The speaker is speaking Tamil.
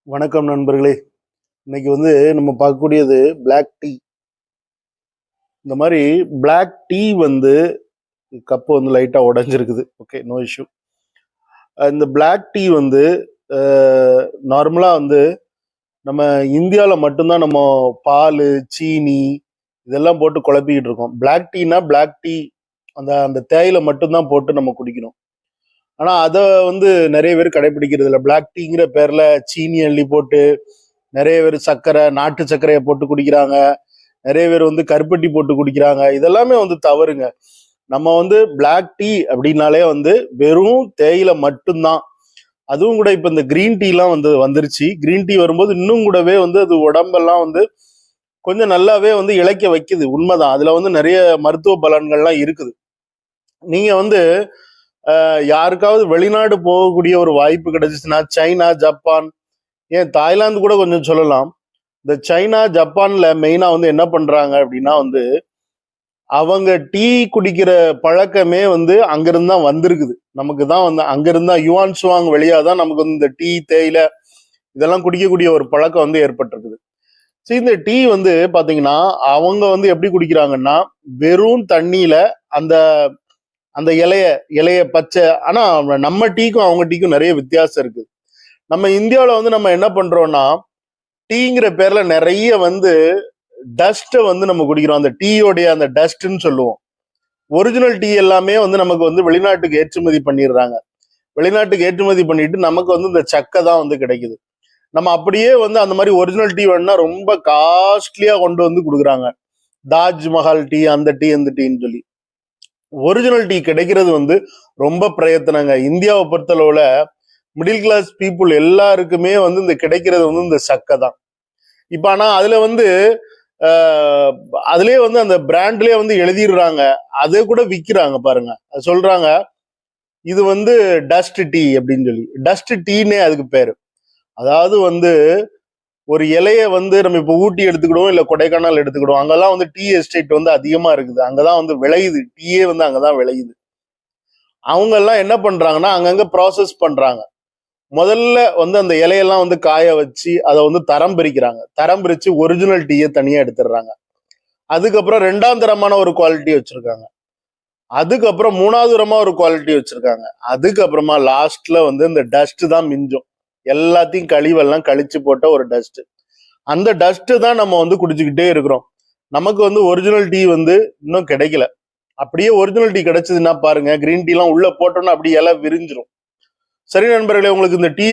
வணக்கம் நண்பர்களே. இன்னைக்கு நம்ம பார்க்கக்கூடியது Black டீ. இந்த மாதிரி Black டீ கப்பு லைட்டா உடைஞ்சிருக்குது. Okay, no issue. இந்த Black டீ நார்மலா நம்ம இந்தியால மட்டும்தான் நம்ம பால், சீனி இதெல்லாம் போட்டு குழப்பிக்கிட்டு இருக்கோம். Black டீனா Black டீ அந்த அந்த தேயிலை மட்டும்தான் போட்டு நம்ம குடிக்கணும். ஆனா அதை நிறைய பேர் கடைபிடிக்கிறது இல்லை. Black டீங்கிற பேர்ல சீனி அள்ளி போட்டு நிறைய பேர் சர்க்கரை, நாட்டு சர்க்கரையை போட்டு குடிக்கிறாங்க. நிறைய பேர் கருப்பட்டி போட்டு குடிக்கிறாங்க. இதெல்லாமே தவறுங்க. நம்ம Black டீ அப்படின்னாலே வெறும் தேயிலை மட்டும்தான். அதுவும் கூட இப்ப இந்த கிரீன் டீ எல்லாம் வந்துருச்சு. கிரீன் டீ வரும்போது இன்னும் கூடவே அது உடம்பெல்லாம் கொஞ்சம் நல்லாவே இளைக்க வைக்குது. உண்மைதான். அதுல நிறைய மருத்துவ பலன்கள்லாம் இருக்குது. நீங்க யாருக்காவது வெளிநாடு போகக்கூடிய ஒரு வாய்ப்பு கிடைச்சிச்சுன்னா, சைனா, ஜப்பான், ஏன் தாய்லாந்து கூட கொஞ்சம் சொல்லலாம். இந்த சைனா, ஜப்பான்ல மெயினா என்ன பண்றாங்க அப்படின்னா அவங்க டீ குடிக்கிற பழக்கமே அங்கிருந்து தான் வந்திருக்குது. நமக்கு தான் அங்கிருந்தா யுவான் சுவாங் வழியாதான் நமக்கு இந்த டீ, தேயிலை இதெல்லாம் குடிக்கக்கூடிய ஒரு பழக்கம் ஏற்பட்டிருக்குது. சரி, இந்த டீ பாத்தீங்கன்னா அவங்க எப்படி குடிக்கிறாங்கன்னா, வெறும் தண்ணியில அந்த அந்த இலைய பச்சை. ஆனா நம்ம டீக்கும் அவங்க டீக்கும் நிறைய வித்தியாசம் இருக்கு. நம்ம இந்தியாவில நம்ம என்ன பண்றோம்னா, டீங்கிற பேர்ல நிறைய டஸ்ட்டை நம்ம குடிக்கிறோம். அந்த டீயோடைய அந்த டஸ்ட்ன்னு சொல்லுவோம். ஒரிஜினல் டீ எல்லாமே நமக்கு வெளிநாட்டுக்கு ஏற்றுமதி பண்ணிடுறாங்க. வெளிநாட்டுக்கு ஏற்றுமதி பண்ணிட்டு நமக்கு இந்த சக்கை தான் கிடைக்குது. நம்ம அப்படியே அந்த மாதிரி ஒரிஜினல் டீ வேணும்னா ரொம்ப காஸ்ட்லியா கொண்டு கொடுக்குறாங்க. தாஜ்மஹால் டீ, அந்த டீ, அந்த டீன்னு சொல்லி. ஒரிஜினல் டீ கிடைக்கிறது ரொம்ப பிரயத்தனங்க. இந்தியாவை பொறுத்தளவுல மிடில் கிளாஸ் பீப்புள் எல்லாருக்குமே இந்த கிடைக்கிறது இந்த சக்கை தான். இப்ப ஆனா அதுல அதுலயே அந்த பிராண்ட்லயே எழுதிடுறாங்க. அதை கூட விக்கிறாங்க பாருங்க. அது சொல்றாங்க இது டஸ்ட் டீ அப்படின்னு சொல்லி. டஸ்ட் டீனே அதுக்கு பேரு. அதாவது ஒரு இலைய நம்ம இப்ப ஊட்டி எடுத்துக்கிடுவோம், இல்ல கொடைக்கானல் எடுத்துக்கிடுவோம். அங்கெல்லாம் டீ எஸ்டேட் அதிகமா இருக்குது. அங்கதான் விளையுது. டீயே அங்கதான் விளையுது. அவங்க எல்லாம் என்ன பண்றாங்கன்னா, அங்கங்க ப்ராசஸ் பண்றாங்க. முதல்ல அந்த இலையெல்லாம் காய வச்சு அதை தரம் பிரிக்கிறாங்க. தரம் பிரிச்சு ஒரிஜினல் டீயை தனியா எடுத்துடுறாங்க. அதுக்கப்புறம் ரெண்டாம் தரமான ஒரு குவாலிட்டி வச்சிருக்காங்க. அதுக்கப்புறம் மூணாவது தரமா ஒரு குவாலிட்டி வச்சிருக்காங்க. அதுக்கப்புறமா லாஸ்ட்ல இந்த டஸ்ட் தான் மிஞ்சும். எல்லாத்தையும் கழிவெல்லாம் கழிச்சு போட்ட ஒரு டஸ்ட். அந்த டஸ்ட் தான் நம்ம குடிச்சுக்கிட்டே இருக்கிறோம். நமக்கு ஒரிஜினல் டீ இன்னும் கிடைக்கல. அப்படியே ஒரிஜினல் டீ கிடைச்சதுன்னா பாருங்க, கிரீன் டீ எல்லாம் உள்ள போட்டோம்னா அப்படியே இலை விரிஞ்சிரும். சரி நண்பர்களே, உங்களுக்கு இந்த டீ